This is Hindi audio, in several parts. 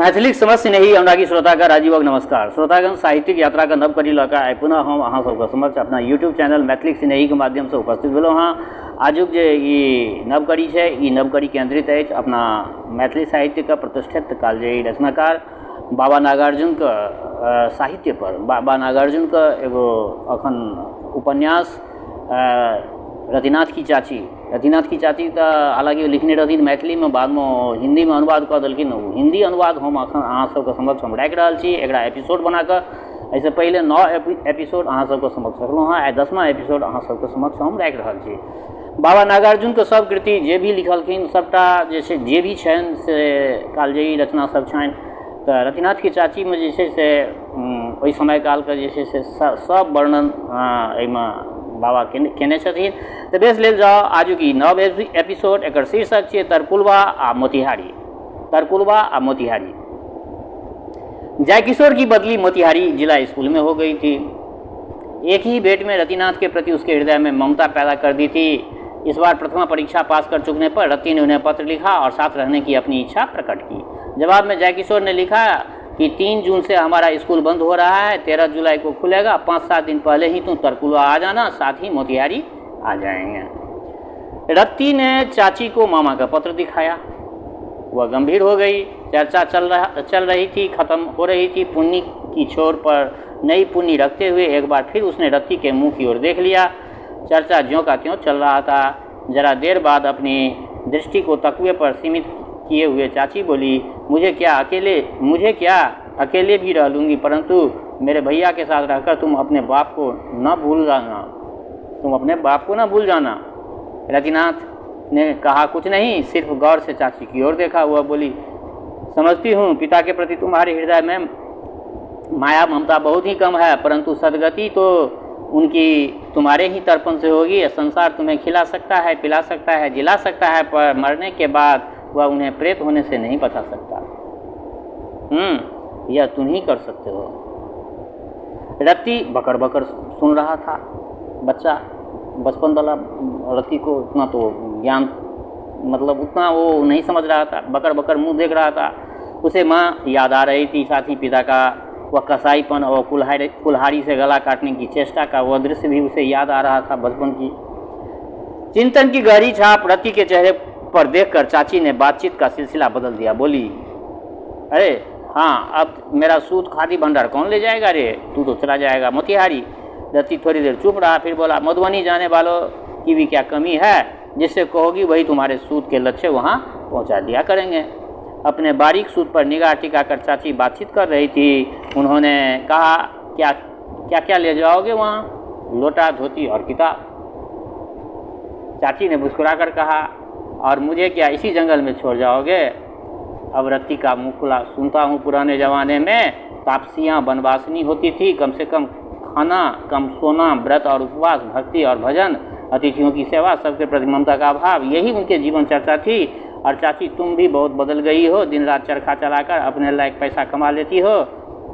मैथिली समझ नहीं अनुरागी श्रोतागण राजीवक नमस्कार। श्रोतागण साहित्यिक यात्रा का नव कड़ी लऽ आइ पुनः हम अहाँ सबके समक्ष अपना यूट्यूब चैनल मैथिली सिनेही के माध्यम से उपस्थित भेलहुँ हाँ। आजुक जे ई नव कड़ी छै, ई नव कड़ी केंद्रित अछि अपना मैथिली साहित्य के प्रतिष्ठित कालजयी रचनाकार बाबा नागार्जुन के साहित्य पर। बाबा नागार्जुन के एगो अखन उपन्यास रतिनाथ की चाची तो हालांकि लिखने रहथिन मैथिली में, बाद में हिंदी में अनुवाद कऽ देलखिन। हिंदी अनुवाद हम अखन अहाँ सबके समक्ष हम राखि रहल छी, एकरा एपिसोड बना कऽ। एहिसँ पहले 9 एपिसोड अहाँ सबके समक्ष रखलहुँ हाँ, आइ 10वां एपिसोड अहाँ सबके समक्ष हम राखि रहल छी। बाबा नागार्जुन के सब कृति जे भी लिखलखिन सबटा जे छै, जे भी छनि से कालजयी रचना सब छनि। तऽ रतिनाथ की चाची में जे छै से ओहि समय काल के जे छै से सब वर्णन एहिमे बाबा केने छथिन। तऽ बेस लेल जाओ आजुक ई नव एपिसोड, एकर शीर्षक छियै तरकुलवा आ मोतिहारी। जयकिशोर की बदली मोतिहारी जिला स्कूल में हो गई थी। एक ही भेंट में रतिनाथ के प्रति उसके हृदय में ममता पैदा कर दी थी। इस बार प्रथमा परीक्षा पास कर चुकने पर रति ने उन्हें पत्र लिखा और साथ रहने की अपनी इच्छा प्रकट की। जवाब में जयकिशोर ने लिखा कि 3 जून से हमारा स्कूल बंद हो रहा है, 13 जुलाई को खुलेगा। 5-7 दिन पहले ही तुम तरकुलवा आ जाना, साथ ही मोतिहारी आ जाएंगे। रत्ती ने चाची को मामा का पत्र दिखाया। वह गंभीर हो गई। चर्चा चल रही थी, खत्म हो रही थी। पुन्नी की छोर पर नई पुन्नी रखते हुए एक बार फिर उसने रत्ती के मुंह की ओर देख लिया। चर्चा ज्यों का त्यों चल रहा था। जरा देर बाद अपनी दृष्टि को तकुए पर सीमित किए हुए चाची बोली, मुझे क्या अकेले भी रह लूँगी, परंतु मेरे भैया के साथ रहकर तुम अपने बाप को न भूल जाना। रतिनाथ ने कहा, कुछ नहीं, सिर्फ गौर से चाची की ओर देखा। हुआ बोली, समझती हूँ पिता के प्रति तुम्हारे हृदय में माया ममता बहुत ही कम है, परंतु सदगति तो उनकी तुम्हारे ही तर्पण से होगी। संसार तुम्हें खिला सकता है, पिला सकता है, जिला सकता है, पर मरने के बाद वह उन्हें प्रेत होने से नहीं बचा सकता। यह तुम ही कर सकते हो। रत्ती बकर बकर सुन रहा था। बच्चा बचपन वाला रत्ती को उतना तो ज्ञान मतलब उतना वो नहीं समझ रहा था। बकर बकर मुंह देख रहा था। उसे माँ याद आ रही थी, साथ ही पिता का वह कसाईपन और कुल्हाड़ी से गला काटने की चेष्टा का वह दृश्य भी उसे याद आ रहा था बचपन की। चिंतन की गहरी छाप रत्ती के चेहरे पर देखकर चाची ने बातचीत का सिलसिला बदल दिया। बोली, अरे हाँ, अब मेरा सूद खादी भंडार कौन ले जाएगा रे? तू तो चला जाएगा मोतिहारी। रत्ती थोड़ी देर चुप रहा, फिर बोला, मधुबनी जाने वालों की भी क्या कमी है? जिससे कहोगी वही तुम्हारे सूद के लक्ष्य वहाँ पहुँचा दिया करेंगे। अपने बारीक सूद पर निगाह टिकाकर चाची बातचीत कर रही थी। उन्होंने कहा, क्या ले जाओगे वहाँ? लोटा, धोती और किताब। चाची ने मुस्कुराकर कहा, और मुझे क्या इसी जंगल में छोड़ जाओगे? अब रत्ती का मुँह खुला। सुनता हूँ पुराने ज़माने में तापसियाँ बनवासनी होती थी। कम से कम खाना, कम सोना, व्रत और उपवास, भक्ति और भजन, अतिथियों की सेवा, सबके प्रति ममता का अभाव, यही उनके जीवन चर्चा थी। और चाची, तुम भी बहुत बदल गई हो। दिन रात चरखा चलाकर अपने लायक पैसा कमा लेती हो।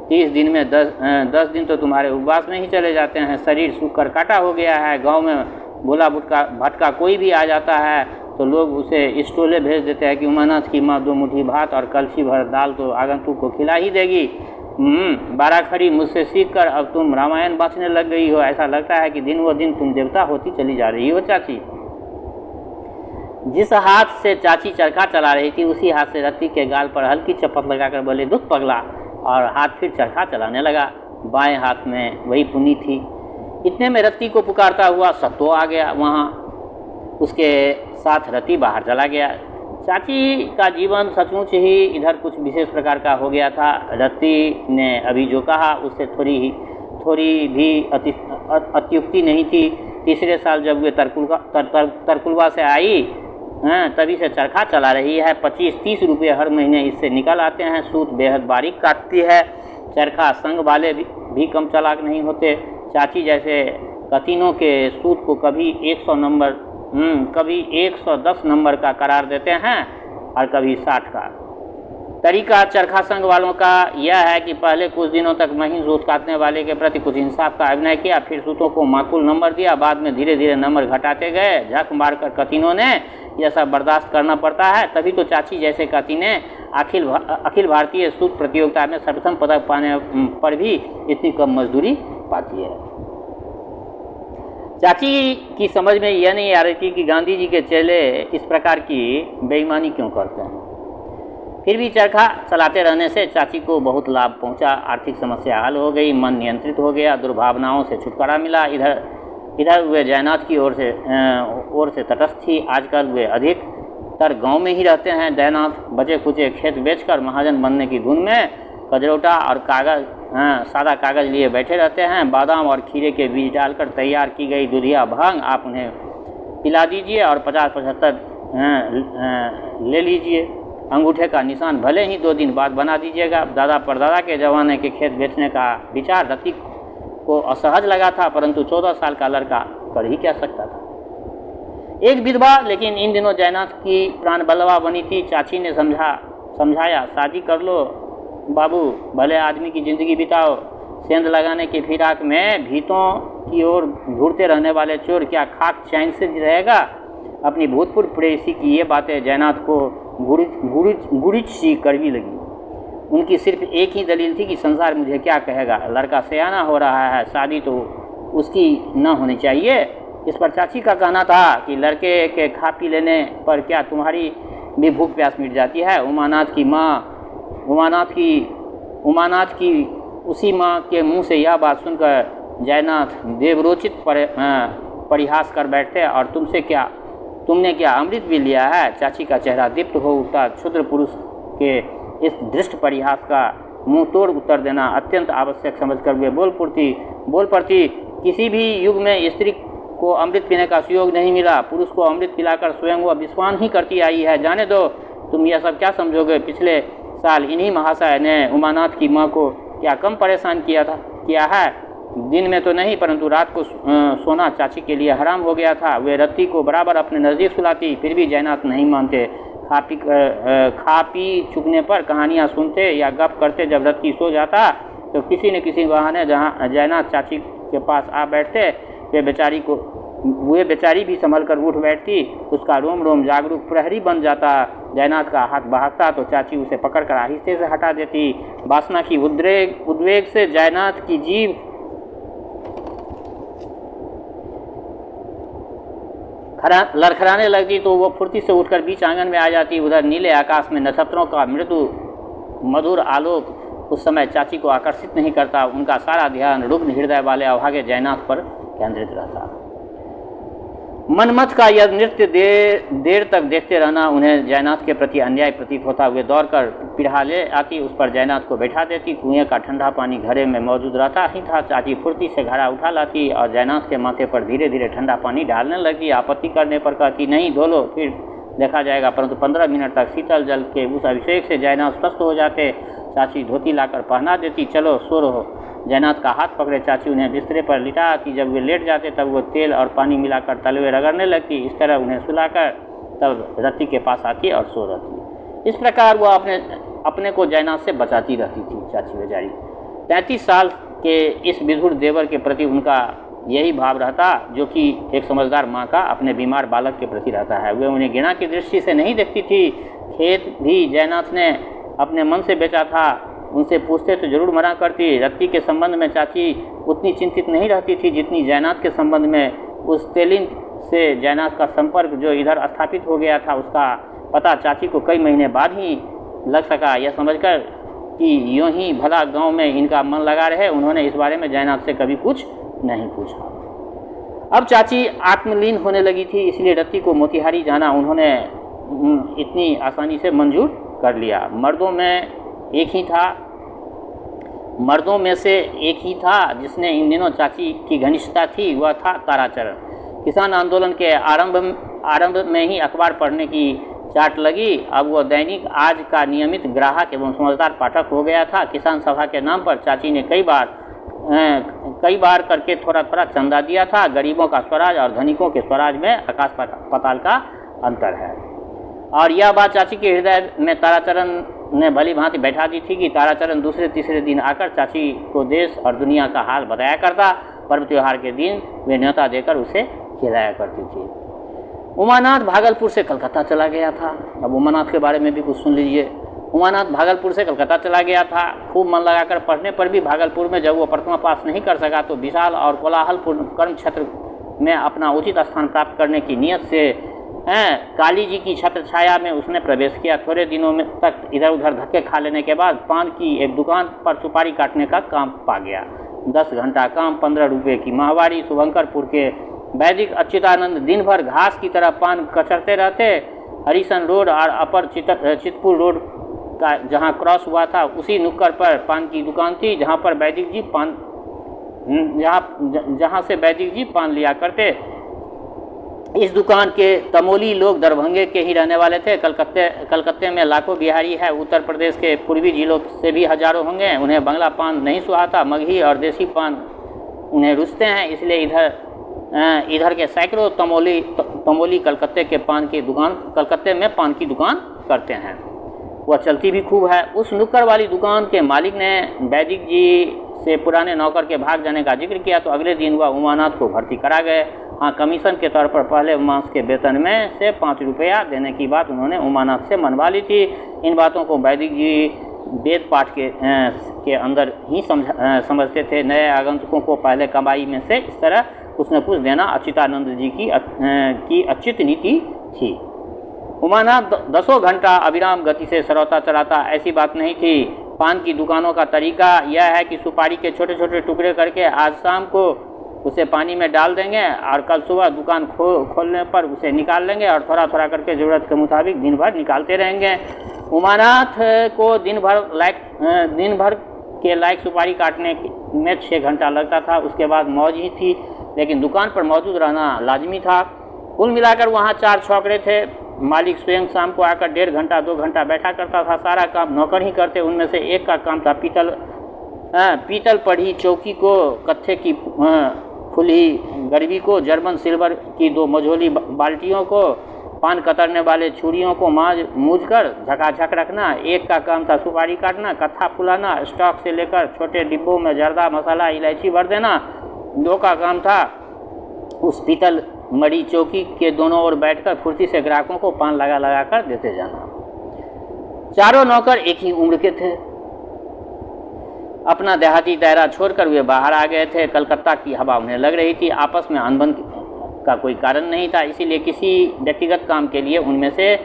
30 दिन में 10 दिन तो तुम्हारे उपवास में ही चले जाते हैं। शरीर सूख कर काटा हो गया है। गाँव में भोला भटका कोई भी आ जाता है तो लोग उसे स्टोले भेज देते हैं कि उमानाथ की माँ 2 मुट्ठी भात और कलछी भर दाल तो आगंतुक को खिला ही देगी। 12 खड़ी मुझसे सीख कर अब तुम रामायण बाँचने लग गई हो। ऐसा लगता है कि दिन व दिन तुम देवता होती चली जा रही हो। चाची, जिस हाथ से चाची चरखा चला रही थी उसी हाथ से रत्ती के गाल पर हल्की चपत लगाकर बोले, दुख पगला, और हाथ फिर चरखा चलाने लगा। बाएं हाथ में वही पुन्नी थी। इतने में रत्ती को पुकारता हुआ सत्तो आ गया वहाँ। उसके साथ रत्ती बाहर चला गया। चाची का जीवन सचमुच ही इधर कुछ विशेष प्रकार का हो गया था। रत्ती ने अभी जो कहा उससे थोड़ी भी अत्युक्ति नहीं थी। तीसरे साल जब वे तरकुलवा से आई, तभी से चरखा चला रही है। 25-30 रुपये हर महीने इससे निकल आते हैं। सूत बेहद बारीक काटती है। चरखा संग वाले भी कम चालाक नहीं होते। चाची जैसे कतीनों के सूत को कभी 100 नंबर कभी 110 नंबर का करार देते हैं और कभी 60 का। तरीका चरखा संघ वालों का यह है कि पहले कुछ दिनों तक महीन सूत काटने वाले के प्रति कुछ इंसाफ का अभिनय किया, फिर सूतों को माकूल नंबर दिया, बाद में धीरे धीरे नंबर घटाते गए। झक मारकर कतीनों ने यह सब बर्दाश्त करना पड़ता है, तभी तो चाची जैसे कतीने अखिल भारतीय सूत प्रतियोगिता में सर्वप्रथम पदक पाने पर भी इतनी कम मजदूरी पाती है। चाची की समझ में यह नहीं आ रही थी कि गांधी जी के चेले इस प्रकार की बेईमानी क्यों करते हैं। फिर भी चरखा चलाते रहने से चाची को बहुत लाभ पहुंचा। आर्थिक समस्या हल हो गई, मन नियंत्रित हो गया, दुर्भावनाओं से छुटकारा मिला। इधर वे जयनाथ की ओर से तटस्थ थी। आजकल वे अधिकतर गांव में ही रहते हैं। जयनाथ बचे खुचे खेत बेचकर महाजन बनने की धुन में कजरौटा और सादा कागज़ लिए बैठे रहते हैं। बादाम और खीरे के बीज डालकर तैयार की गई दूधिया भांग आप उन्हें पिला दीजिए और 50-75 ले लीजिए। अंगूठे का निशान भले ही 2 दिन बाद बना दीजिएगा। दादा परदादा के जमाने के खेत बेचने का विचार रति को असहज लगा था, परंतु 14 साल का लड़का कर ही क्या सकता था। एक विधवा लेकिन इन दिनों जयनाथ की प्राण बलवा बनी थी। चाची ने समझाया, शादी कर लो बाबू, भले आदमी की ज़िंदगी बिताओ। सेंध लगाने की फिराक में भीतों की ओर घूरते रहने वाले चोर क्या खाक चैन से रहेगा। अपनी भूतपूर्व प्रेयसी की ये बातें जयनाथ को गुरिच सी कड़वी लगी। उनकी सिर्फ एक ही दलील थी कि संसार मुझे क्या कहेगा, लड़का सयाना हो रहा है, शादी तो उसकी न होनी चाहिए। इस पर चाची का कहना था कि लड़के के खा पी लेने पर क्या तुम्हारी भी भूख प्यास मिट जाती है। उमानाथ की उसी माँ के मुंह से यह बात सुनकर जयनाथ देवरोचित परिहास कर बैठे। और तुमने क्या अमृत भी लिया है। चाची का चेहरा दीप्त हो उठा। क्षुद्र पुरुष के इस दृष्ट परिहास का मुंह तोड़ उत्तर देना अत्यंत आवश्यक समझकर वे बोल पड़ती। किसी भी युग में स्त्री को अमृत पीने का सुयोग नहीं मिला। पुरुष को अमृत पिलाकर स्वयं वह विस्वान ही करती आई है। जाने दो, तुम यह सब क्या समझोगे। पिछले साल इन्हीं महाशय ने उमानाथ की माँ को क्या कम परेशान किया है। दिन में तो नहीं, परंतु रात को सोना चाची के लिए हराम हो गया था। वे रत्ती को बराबर अपने नज़दीक सुलाती, फिर भी जयनाथ नहीं मानते। खा पी चुकने पर कहानियाँ सुनते या गप करते। जब रत्ती सो जाता तो किसी न किसी बहाने जहाँ जयनाथ चाची के पास आ बैठते, वे बेचारी भी संभल कर उठ बैठती। उसका रोम रोम जागरूक प्रहरी बन जाता। जयनाथ का हाथ बहाता तो चाची उसे पकड़कर आहिस्ते से हटा देती। वासना की उद्वेग से जयनाथ की जीभ लड़खड़ाने लगती तो वो फुर्ती से उठकर बीच आंगन में आ जाती। उधर नीले आकाश में नक्षत्रों का मृदु मधुर आलोक उस समय चाची को आकर्षित नहीं करता। उनका सारा ध्यान रुग्ण हृदय वाले अभागे जयनाथ पर केंद्रित रहता। मनमथ का यह नृत्य देर तक देखते रहना उन्हें जयनाथ के प्रति अन्याय प्रतीत होता। वे दौड़कर पिढ़ा ले आती, उस पर जयनाथ को बैठा देती। कुएं का ठंडा पानी घड़े में मौजूद रहता ही था। चाची फुर्ती से घड़ा उठा लाती और जयनाथ के माथे पर धीरे धीरे ठंडा पानी डालने लगी। आपत्ति करने पर कहती, नहीं धो लो, फिर देखा जाएगा। परंतु 15 मिनट तक शीतल जल के उस अभिषेक से जयनाथ स्वस्थ हो जाते। चाची धोती लाकर पहना देती। चलो सो रहो। जयनाथ का हाथ पकड़े चाची उन्हें बिस्तरे पर लिटा आती। जब वे लेट जाते तब वो तेल और पानी मिलाकर तलवे रगड़ने लगती। इस तरह उन्हें सुलाकर तब रत्ती के पास आती और सो रहती। इस प्रकार वह अपने को जयनाथ से बचाती रहती थी। चाची बेचारी 33 साल के इस विधुर देवर के प्रति उनका यही भाव रहता जो कि एक समझदार माँ का अपने बीमार बालक के प्रति रहता है। वे उन्हें घृणा की दृष्टि से नहीं देखती थी। खेत भी जयनाथ ने अपने मन से बेचा था। उनसे पूछते तो जरूर मना करती। रत्ती के संबंध में चाची उतनी चिंतित नहीं रहती थी जितनी जयनाथ के संबंध में। उस तेलिन से जयनाथ का संपर्क जो इधर स्थापित हो गया था, उसका पता चाची को कई महीने बाद ही लग सका। यह समझकर कि यूँ ही भला गांव में इनका मन लगा रहे, उन्होंने इस बारे में जयनाथ से कभी कुछ नहीं पूछा। अब चाची आत्मलीन होने लगी थी, इसलिए रत्ती को मोतिहारी जाना उन्होंने इतनी आसानी से मंजूर कर लिया। मर्दों में से एक ही था जिसने इन दिनों चाची की घनिष्ठता थी, वह था ताराचरण। किसान आंदोलन के आरंभ में ही अखबार पढ़ने की चाट लगी। अब वह दैनिक आज का नियमित ग्राहक एवं समझदार पाठक हो गया था। किसान सभा के नाम पर चाची ने कई बार करके थोड़ा थोड़ा चंदा दिया था। गरीबों का स्वराज और धनिकों के स्वराज में आकाश पाताल का अंतर है। और यह बात चाची के हृदय में ताराचरण ने भली भांति बैठा दी थी कि ताराचरण दूसरे तीसरे दिन आकर चाची को देश और दुनिया का हाल बताया करता। पर्व त्योहार के दिन वे न्योता देकर उसे खिलाया करती थी। उमानाथ भागलपुर से कलकत्ता चला गया था। अब उमानाथ के बारे में भी कुछ सुन लीजिए। उमानाथ भागलपुर से कलकत्ता चला गया था। खूब मन लगाकर पढ़ने पर भी भागलपुर में जब वो प्रथमा पास नहीं कर सका तो विशाल और कोलाहलपूर्ण कर्म क्षेत्र में अपना उचित स्थान प्राप्त करने की नीयत से काली जी की छत्र छाया में उसने प्रवेश किया। थोड़े दिनों में तक इधर उधर धक्के खा लेने के बाद पान की एक दुकान पर सुपारी काटने का काम पा गया। 10 घंटा काम, 15 रुपये की माहवारी। शुभंकरपुर के वैदिक अच्युतानंद दिन भर घास की तरह पान कचरते रहते। हरिसन रोड और अपर चितपुर रोड का जहाँ क्रॉस हुआ था उसी नुक्कड़ पर पान की दुकान थी, जहाँ पर वैदिक जी जहाँ से वैदिक जी पान लिया करते। इस दुकान के तमोली लोग दरभंगे के ही रहने वाले थे। कलकत्ते में लाखों बिहारी है। उत्तर प्रदेश के पूर्वी जिलों से भी हजारों होंगे। उन्हें बंगला पान नहीं सुहाता, मगही और देसी पान उन्हें रुचते हैं। इसलिए इधर के सैकड़ों तमोली कलकत्ते में पान की दुकान करते हैं। वह चलती भी खूब है। उस नुक्कड़ वाली दुकान के मालिक ने वैदिक जी से पुराने नौकर के भाग जाने का जिक्र किया तो अगले दिन वह उमानाथ को भर्ती करा गए। हाँ, कमीशन के तौर पर पहले मास के वेतन में से 5 रुपया देने की बात उन्होंने उमानाथ से मनवा ली थी। इन बातों को वैदिक जी वेद पाठ के अंदर ही समझते थे। नए आगंतुकों को पहले कमाई में से इस तरह कुछ न कुछ देना अच्युतानंद जी की अच्युत नीति थी। उमानाथ 10 घंटा अविराम गति से सरौता चलाता, ऐसी बात नहीं थी। पान की दुकानों का तरीका यह है कि सुपारी के छोटे छोटे टुकड़े करके आज शाम को उसे पानी में डाल देंगे और कल सुबह दुकान खोलने पर उसे निकाल लेंगे और थोड़ा थोड़ा करके ज़रूरत के मुताबिक दिन भर निकालते रहेंगे। उमानाथ को दिन भर के लायक सुपारी काटने में 6 घंटा लगता था। उसके बाद मौज ही थी, लेकिन दुकान पर मौजूद रहना लाजमी था। कुल मिलाकर वहाँ 4 छौकरे थे। मालिक स्वयं शाम को आकर 1.5 घंटा 2 घंटा बैठा करता था। सारा काम नौकर ही करते। उनमें से एक का काम था पीतल पढ़ी चौकी को, कत्थे की फुली गरबी को, जर्मन सिल्वर की 2 मझोली बाल्टियों को, पान कतरने वाले छुरियों को मूझ कर झकाझक रखना। एक का काम था सुपारी काटना, कत्था फुलाना, स्टॉक से लेकर छोटे डिब्बों में जर्दा मसाला इलायची भर देना। 2 का काम था उस पीतल मड़ी चौकी के दोनों ओर बैठकर फुर्ती से ग्राहकों को पान लगा कर देते जाना। चारों नौकर एक ही उम्र के थे। अपना देहाती दायरा छोड़कर वे बाहर आ गए थे। कलकत्ता की हवा उन्हें लग रही थी। आपस में अनबन का कोई कारण नहीं था, इसीलिए किसी व्यक्तिगत काम के लिए उनमें से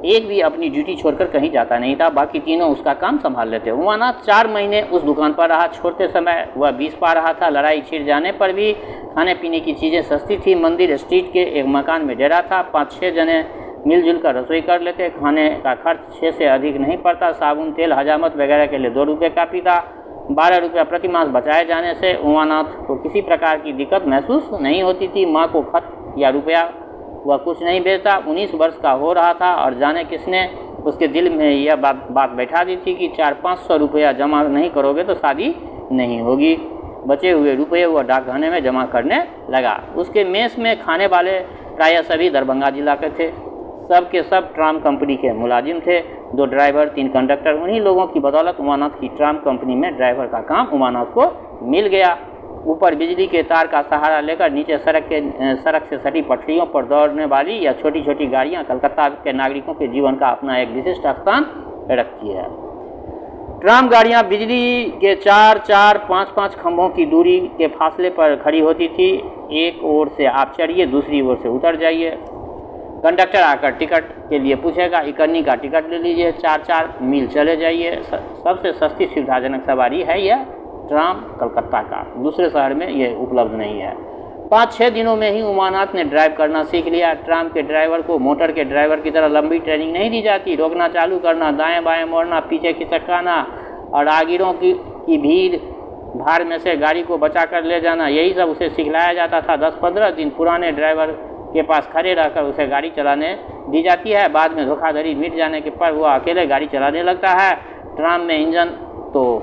एक भी अपनी ड्यूटी छोड़कर कहीं जाता नहीं था। बाकी तीनों उसका काम संभाल लेते। उमानाथ 4 महीने उस दुकान पर रहा। छोड़ते समय वह 20 पा रहा था। लड़ाई छिड़ जाने पर भी खाने पीने की चीज़ें सस्ती थी। मंदिर स्ट्रीट के एक मकान में डेरा था। 5-6 जने मिलजुल कर रसोई कर लेते। खाने का खर्च 6 से अधिक नहीं पड़ता। साबुन, तेल, हजामत वगैरह के लिए 2 रुपये काफ़ी था। 12 रुपया प्रति मास बचाए जाने से उमानाथ को किसी प्रकार की दिक्कत महसूस नहीं होती थी। माँ को खत या रुपया वह कुछ नहीं भेजता। 19 वर्ष का हो रहा था और जाने किसने उसके दिल में यह बात बैठा दी थी कि 400-500 रुपया जमा नहीं करोगे तो शादी नहीं होगी। बचे हुए रुपये वह डाकखाने में जमा करने लगा। उसके मेस में खाने वाले प्रायः सभी दरभंगा जिला के थे। सब के सब ट्राम कंपनी के मुलाजिम थे। 2 ड्राइवर, 3 कंडक्टर। उन्हीं लोगों की बदौलत उमानाथ की ट्राम कंपनी में ड्राइवर का काम उमानाथ को मिल गया। ऊपर बिजली के तार का सहारा लेकर नीचे सड़क से सटी पटरियों पर दौड़ने वाली या छोटी छोटी गाड़ियां कलकत्ता के नागरिकों के जीवन का अपना एक विशिष्ट स्थान रखती है। ट्राम गाड़ियां बिजली के 4-4, 5-5 खंभों की दूरी के फासले पर खड़ी होती थी। एक ओर से आप चढ़िए, दूसरी ओर से उतर जाइए। कंडक्टर आकर टिकट के लिए पूछेगा, इकन्नी का टिकट ले लीजिए, 4-4 मील चले जाइए। सबसे सस्ती सुविधाजनक सवारी है यह ट्राम कलकत्ता का। दूसरे शहर में यह उपलब्ध नहीं है। 5-6 दिनों में ही उमानाथ ने ड्राइव करना सीख लिया। ट्राम के ड्राइवर को मोटर के ड्राइवर की तरह लंबी ट्रेनिंग नहीं दी जाती। रोकना चालू करना, दाएं बाएं मोड़ना, पीछे खिसकाना और राहगीरों की भीड़ भाड़ में से गाड़ी को बचा कर ले जाना, यही सब उसे सिखलाया जाता था। 10-15 दिन पुराने ड्राइवर के पास खड़े रहकर उसे गाड़ी चलाने दी जाती है। बाद में धोखाधड़ी मिट जाने के पर वह अकेले गाड़ी चलाने लगता है। ट्राम में इंजन तो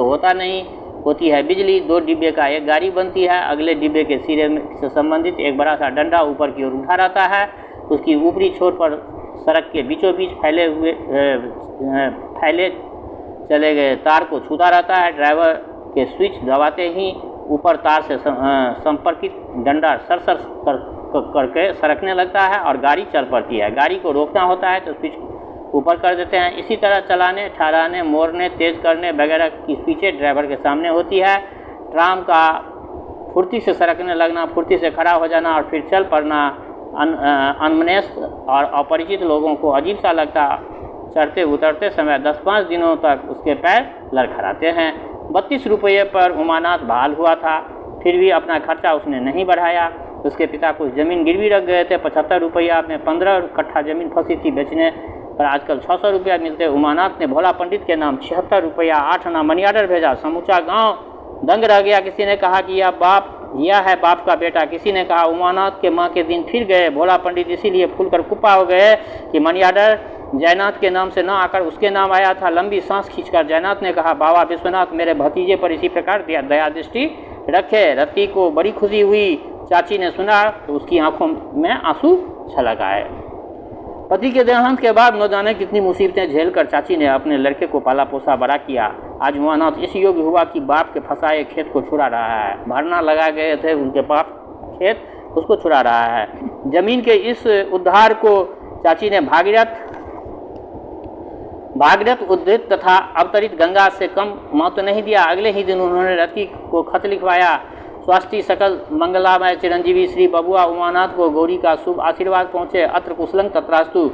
होता नहीं, होती है बिजली। 2 डिब्बे का एक गाड़ी बनती है। अगले डिब्बे के सिरे से संबंधित एक बड़ा सा डंडा ऊपर की ओर उठा रहता है। उसकी ऊपरी छोर पर सड़क के बीचों बीच फैले चले गए तार को छूता रहता है। ड्राइवर के स्विच दबाते ही ऊपर तार से संपर्कित डंडा सरसर करके सरकने लगता है और गाड़ी चल पड़ती है। गाड़ी को रोकना होता है तो स्विच ऊपर कर देते हैं। इसी तरह चलाने, ठहराने, मोड़ने, तेज करने वगैरह की स्विचें ड्राइवर के सामने होती है। ट्राम का फुर्ती से सरकने लगना, फुर्ती से खड़ा हो जाना और फिर चल पड़ना अनमनस्क और अपरिचित लोगों को अजीब सा लगता। चढ़ते उतरते समय 10-5 दिनों तक उसके पैर लड़खड़ाते हैं। 32 रुपये पर उमानाथ बहाल हुआ था, फिर भी अपना खर्चा उसने नहीं बढ़ाया। उसके पिता कुछ ज़मीन गिरवी रख गए थे। 75 रुपया में 15 कट्ठा ज़मीन फंसी थी, बेचने पर आजकल 600 रुपया मिलते। उमानाथ ने भोला पंडित के नाम 76 रुपया 8 आना मनी आर्डर भेजा। समूचा गांव दंग रह गया। किसी ने कहा कि यह है बाप का बेटा। किसी ने कहा उमानाथ के माँ के दिन फिर गए। भोला पंडित इसीलिए फूलकर कुप्पा हो गए कि मनी आर्डर जयनाथ के नाम से न आकर उसके नाम आया था। लंबी सांस खींचकर जयनाथ ने कहा, बाबा विश्वनाथ मेरे भतीजे पर इसी प्रकार दया दृष्टि रखे। रति को बड़ी खुशी हुई। चाची ने सुना तो उसकी आंखों में आंसू छलक आए। पति के देहांत के बाद न जाने कितनी मुसीबतें झेलकर चाची ने अपने लड़के को पाला पोसा बड़ा किया। आज उमानाथ इस योग्य हुआ कि बाप के फंसाए खेत को छुड़ा रहा है। भरना लगा गए थे उनके बाप खेत, उसको छुड़ा रहा है। जमीन के इस उद्धार को चाची ने भागीरथ उद्धृत तथा अवतरित गंगा से कम महत्व नहीं दिया। अगले ही दिन उन्होंने रति को खत लिखवाया। स्वास्थ्य सकल मंगलामय चिरंजीवी श्री बबुआ उमानाथ को गौरी का शुभ आशीर्वाद पहुँचे। अत्र कुशलं तत्रास्तु।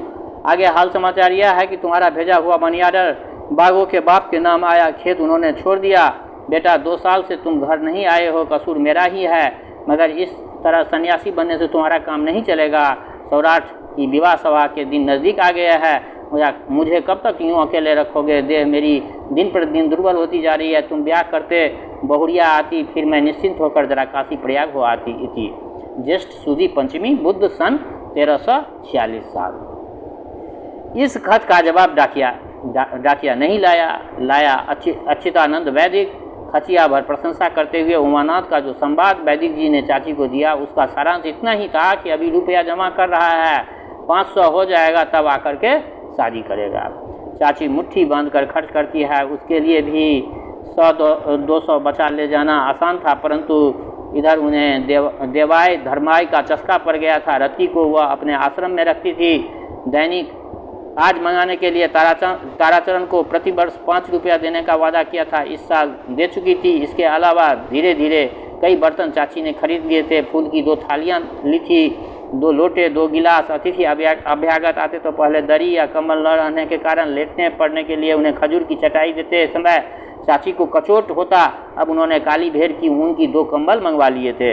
आगे हाल समाचार यह है कि तुम्हारा भेजा हुआ मनी आर्डर बागों के बाप के नाम आया। खेत उन्होंने छोड़ दिया। बेटा 2 साल से तुम घर नहीं आए हो, कसूर मेरा ही है, मगर इस तरह सन्यासी बनने से तुम्हारा काम नहीं चलेगा। सौराठ की विवाह सभा के दिन नज़दीक आ गया है। मुझे कब तक यूँ अकेले रखोगे? देह मेरी दिन प्रतिदिन दुर्बल होती जा रही है। तुम ब्याह करते, बहुरिया आती, फिर मैं निश्चिंत होकर जरा काशी प्रयाग हो आती। इति ज्येष्ठ सुदी पंचमी बुद्ध सन 1346 साल। इस खत का जवाब डाकिया नहीं लाया। अच्युतानंद वैदिक खचिया भर प्रशंसा करते हुए उमानाथ का जो संवाद वैदिक जी ने चाची को दिया उसका सारांश इतना ही था कि अभी रुपया जमा कर रहा है, 500 हो जाएगा तब आकर के शादी करेगा। चाची मुट्ठी बांधकर खर्च करती है। उसके लिए भी 100-200 बचा ले जाना आसान था, परंतु इधर उन्हें देवाय धर्माय का चस्का पड़ गया था। रति को वह अपने आश्रम में रखती थी। दैनिक आज मंगाने के लिए ताराचरण को प्रति वर्ष 5 रुपया देने का वादा किया था। इस साल दे चुकी थी। इसके अलावा धीरे धीरे कई बर्तन चाची ने खरीद लिए थे। फूल की 2 थालियाँ ली थी, 2 लोटे, 2 गिलास। अतिथि अभ्यागत आते तो पहले दरी या कंबल न रहने के कारण लेटने पड़ने के लिए उन्हें खजूर की चटाई देते समय चाची को कचोट होता। अब उन्होंने काली भेड़ की ऊन की 2 कंबल मंगवा लिए थे।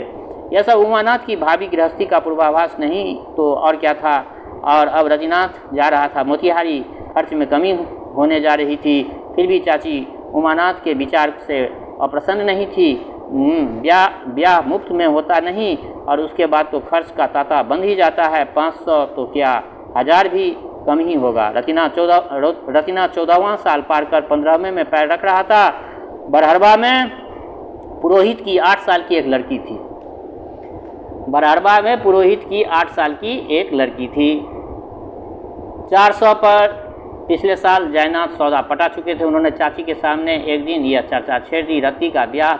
यह सब उमानाथ की भावी गृहस्थी का पूर्वाभास नहीं तो और क्या था। और अब रजनीनाथ जा रहा था मोतिहारी। खर्च में कमी होने जा रही थी। फिर भी चाची उमानाथ के विचार से अप्रसन्न नहीं थी। ब्याह मुफ्त में होता नहीं और उसके बाद तो खर्च का तांता बंद ही जाता है। 500 तो क्या 1000 भी कम ही होगा। रतिना 14वां साल पार कर 15वें में पैर रख रहा था। बरहरबा में पुरोहित की 8 साल की एक लड़की थी। बरहरबा में पुरोहित की 8 साल की एक लड़की थी। 400 पर पिछले साल जयनाथ सौदा पटा चुके थे। उन्होंने चाची के सामने एक दिन यह चर्चा छेड़ दी। रति का ब्याह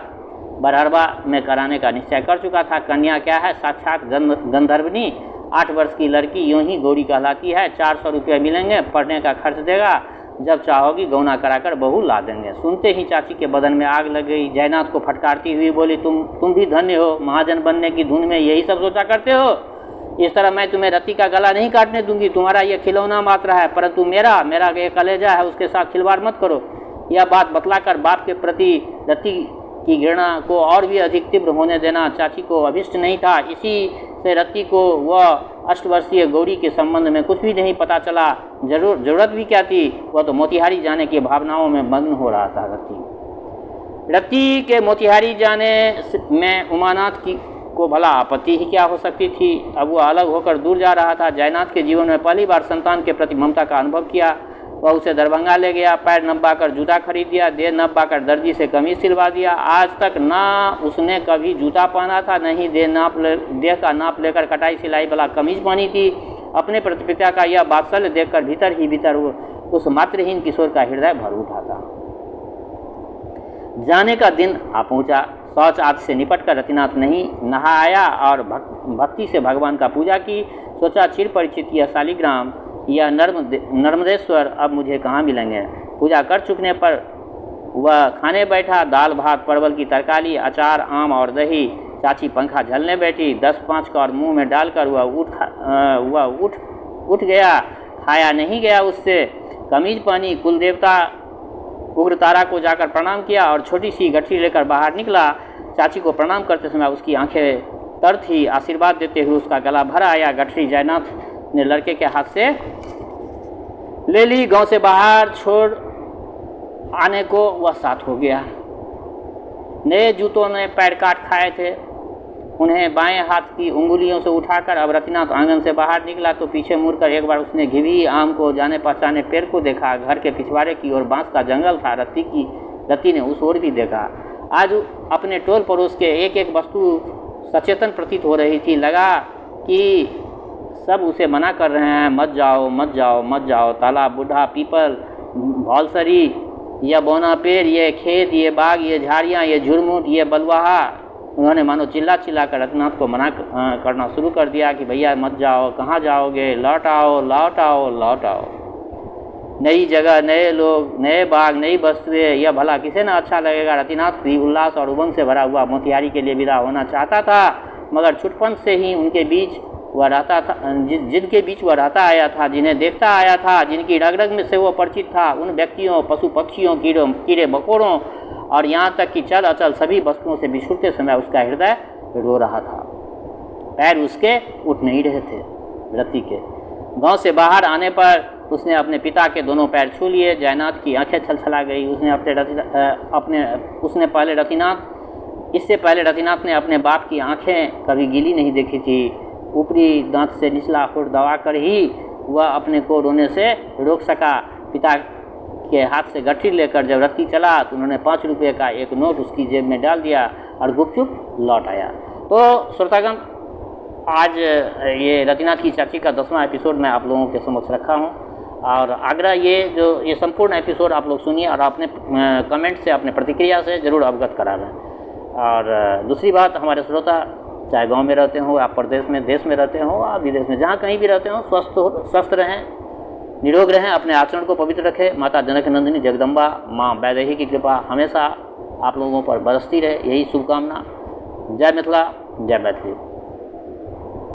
बरहरबा में कराने का निश्चय कर चुका था। कन्या क्या है, साक्षात गंधर्वनी। 8 वर्ष की लड़की यूं ही गौरी कहलाती है। 400 रुपये मिलेंगे, पढ़ने का खर्च देगा, जब चाहोगी गौना कराकर बहू ला देंगे। सुनते ही चाची के बदन में आग लग गई। जयनाथ को फटकारती हुई बोली, तुम भी धन्य हो, महाजन बनने की धुन में यही सब सोचा करते हो। इस तरह मैं तुम्हें रति का गला नहीं काटने दूंगी। तुम्हारा यह खिलौना मात्र है, परंतु मेरा ये कलेजा है, उसके साथ खिलवाड़ मत करो। यह बात बतलाकर बाप के प्रति रति की घृणा को और भी अधिक तीव्र होने देना चाची को अभिष्ट नहीं था। इसी से रति को वह 8 वर्षीय गौरी के संबंध में कुछ भी नहीं पता चला। जरूरत भी क्या थी, वह तो मोतिहारी जाने की भावनाओं में मग्न हो रहा था। रति के मोतिहारी जाने में उमानाथ को भला आपत्ति ही क्या हो सकती थी। अब वह अलग होकर दूर जा रहा था। जयनाथ के जीवन में पहली बार संतान के प्रति ममता का अनुभव किया। वह उसे दरभंगा ले गया, पैर नब्बाकर जूता खरीद दिया, देह नब्बाकर दर्जी से कमीज सिलवा दिया। आज तक ना उसने कभी जूता पहना था, न ही देह का नाप लेकर कटाई सिलाई वाला कमीज पहनी थी। अपने प्रतिपिता का यह वात्सल्य देखकर भीतर ही भीतर वो उस मातृहीन किशोर का हृदय भर उठा था। जाने का दिन आ पहुंचा। शौच आदि से निपट कर रतिनाथ नहीं नहा आया और भक्ति से भगवान का पूजा की। सोचा चिर परिचित यह शालिग्राम, यह नर्मदेश्वर अब मुझे कहाँ मिलेंगे। पूजा कर चुकने पर वह खाने बैठा। दाल भात, परवल की तरकारी, अचार, आम और दही। चाची पंखा झलने बैठी। 10-5 कौर मुंह में डालकर वह उठ गया। खाया नहीं गया उससे। कमीज पहनी, कुल देवता उग्रतारा को जाकर प्रणाम किया और छोटी सी गठरी लेकर बाहर निकला। चाची को प्रणाम करते समय उसकी आंखें तर थी। आशीर्वाद देते हुए उसका गला भर आया। गठरी जयनाथ ने लड़के के हाथ से ले ली। गांव से बाहर छोड़ आने को वह साथ हो गया। नए जूतों ने पैर काट खाए थे। उन्हें बाएं हाथ की उंगलियों से उठाकर अब रतिनाथ आंगन से बाहर निकला तो पीछे मुड़कर एक बार उसने घिवी आम को जाने पहचाने पेड़ को देखा। घर के पिछवाड़े की ओर बांस का जंगल था। रति ने उस ओर भी देखा। आज अपने टोल पड़ोस के एक एक वस्तु सचेतन प्रतीत हो रही थी। लगा कि सब उसे मना कर रहे हैं, मत जाओ मत जाओ मत जाओ। तालाब, बूढ़ा पीपल, भौलसरी, यह बौना पेड़, ये खेत, ये बाग, ये झाड़ियाँ, ये झुरमुट, ये बलुआहा। उन्होंने मानो चिल्ला चिल्ला कर रतिनाथ को मना करना शुरू कर दिया कि भैया मत जाओ, कहाँ जाओगे, लौट आओ लौट आओ लौट आओ। नई जगह, नए लोग, नए बाग, नई वस्तुएं, यह भला किसे न अच्छा लगेगा। रतिनाथ भी उल्लास और उमंग से भरा हुआ मोतिहारी के लिए विदा होना चाहता था, मगर छुटपन से ही उनके बीच वह रहता था, जिनके बीच वह रहता आया था, जिन्हें देखता आया था, जिनकी रग रग में से वो परिचित था, उन व्यक्तियों, पशु पक्षियों, कीड़े मकोड़ों और यहाँ तक कि चल अचल सभी वस्तुओं से बिछुड़ते समय उसका हृदय रो रहा था। पैर उसके उठ नहीं रहे थे रति के। गांव से बाहर आने पर उसने अपने पिता के दोनों पैर छू लिए। जयनाथ की आंखें छलछला गई। इससे पहले रतिनाथ ने अपने बाप की आंखें कभी गीली नहीं देखी थी। ऊपरी दांत से निचला होठ दबाकर ही वह अपने को रोने से रोक सका। पिता के हाथ से गठरी लेकर जब रति चला तो उन्होंने 5 रुपये का एक नोट उसकी जेब में डाल दिया और गुपचुप लौट आया। तो श्रोतागण, आज ये रतिनाथ की चाची का 10वां एपिसोड मैं आप लोगों के समक्ष रखा हूँ और आग्रह ये संपूर्ण एपिसोड आप लोग सुनिए और अपने कमेंट से, अपने प्रतिक्रिया से ज़रूर अवगत करा दें। और दूसरी बात, हमारे श्रोता चाहे गांव में रहते हों, आप प्रदेश में, देश में रहते हों, आप विदेश में, जहाँ कहीं भी रहते हों, स्वस्थ रहें, निरोग रहें, अपने आचरण को पवित्र रखें। माता जनक नंदिनी जगदम्बा माँ वैदेही की कृपा हमेशा आप लोगों पर बरसती रहे, यही शुभकामना। जय मिथिला, जय मैथिली।